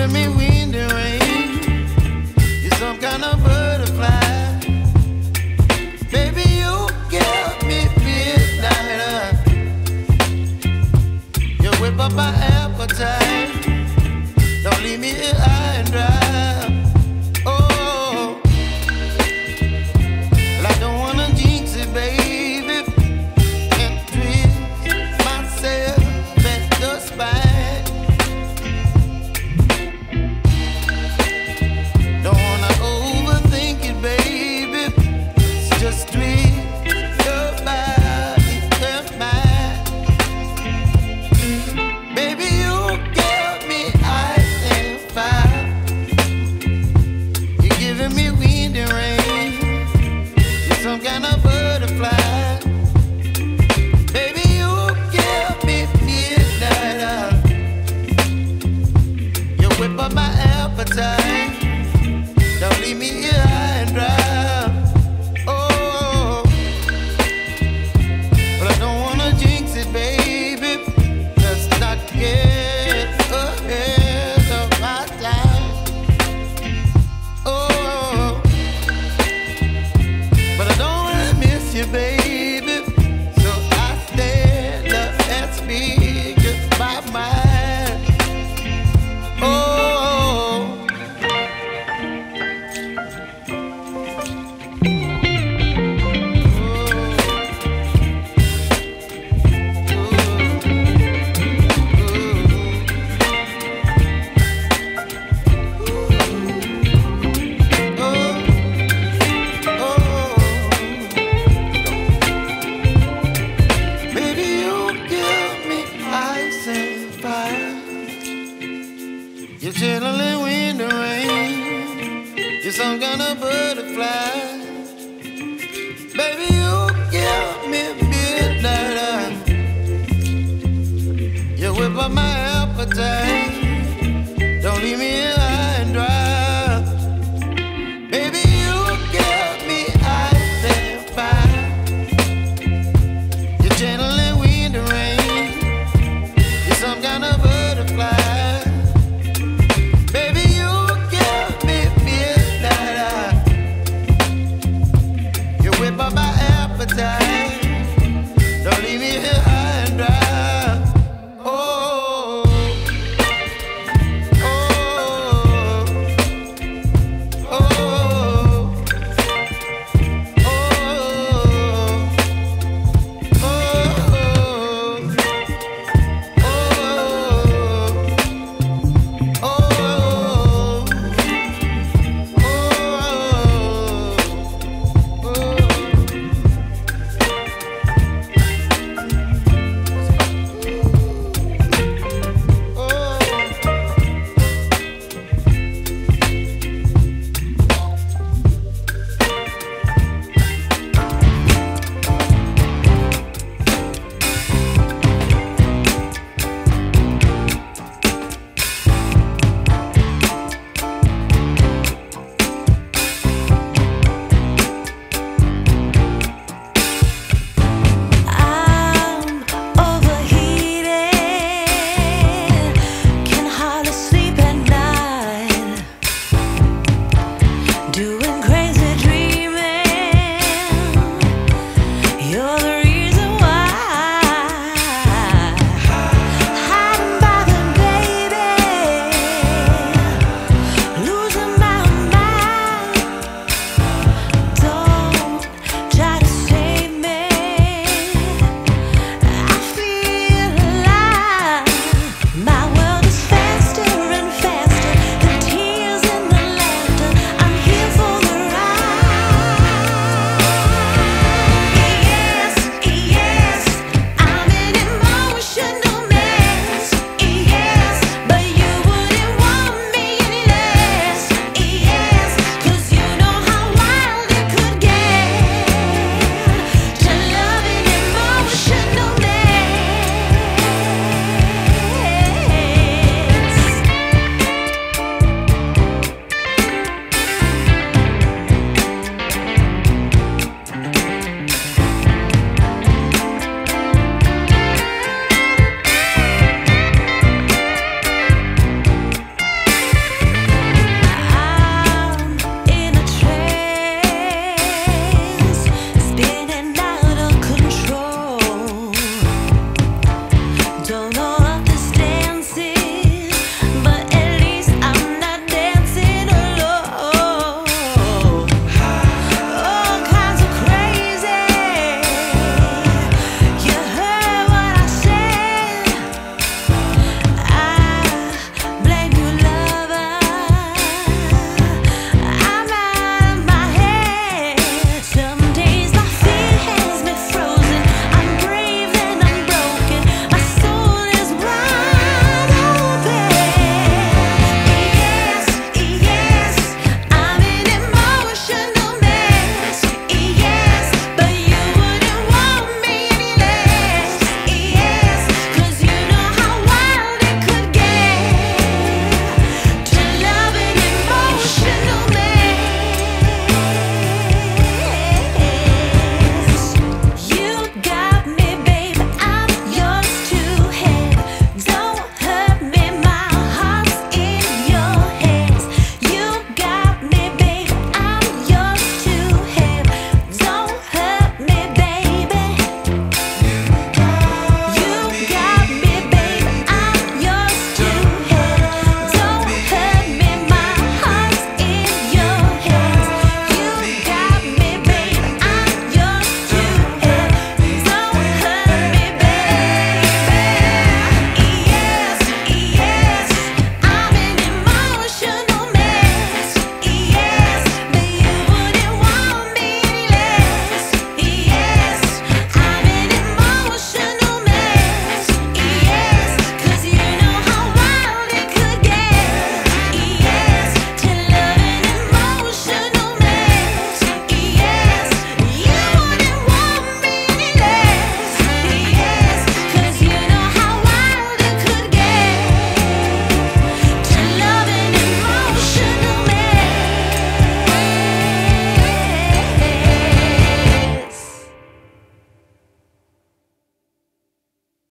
giving me wind and rain. You're some kind of butterfly. Baby, you give me midnight. You whip up my appetite. Don't leave me here high and dry. Oh, well, I don't wanna jinx it, baby, and twist myself at the spine. Don't wanna overthink it, baby. It's just twist your body and mine. Baby, you give me ice and fire. You're giving me wind and rain. You're some kind of butterfly. Baby, you give me midnight. You whip up my appetite. Don't leave me here high and dry. Oh, but I don't wanna jinx it, baby. Let's not get ahead of my time. Oh, but I don't wanna miss you, baby. So I stand up and speak just my mind. Oh. You're chilling wind and rain. You're some kind of butterfly. Baby, you give me midnight. You whip up my appetite. Don't leave me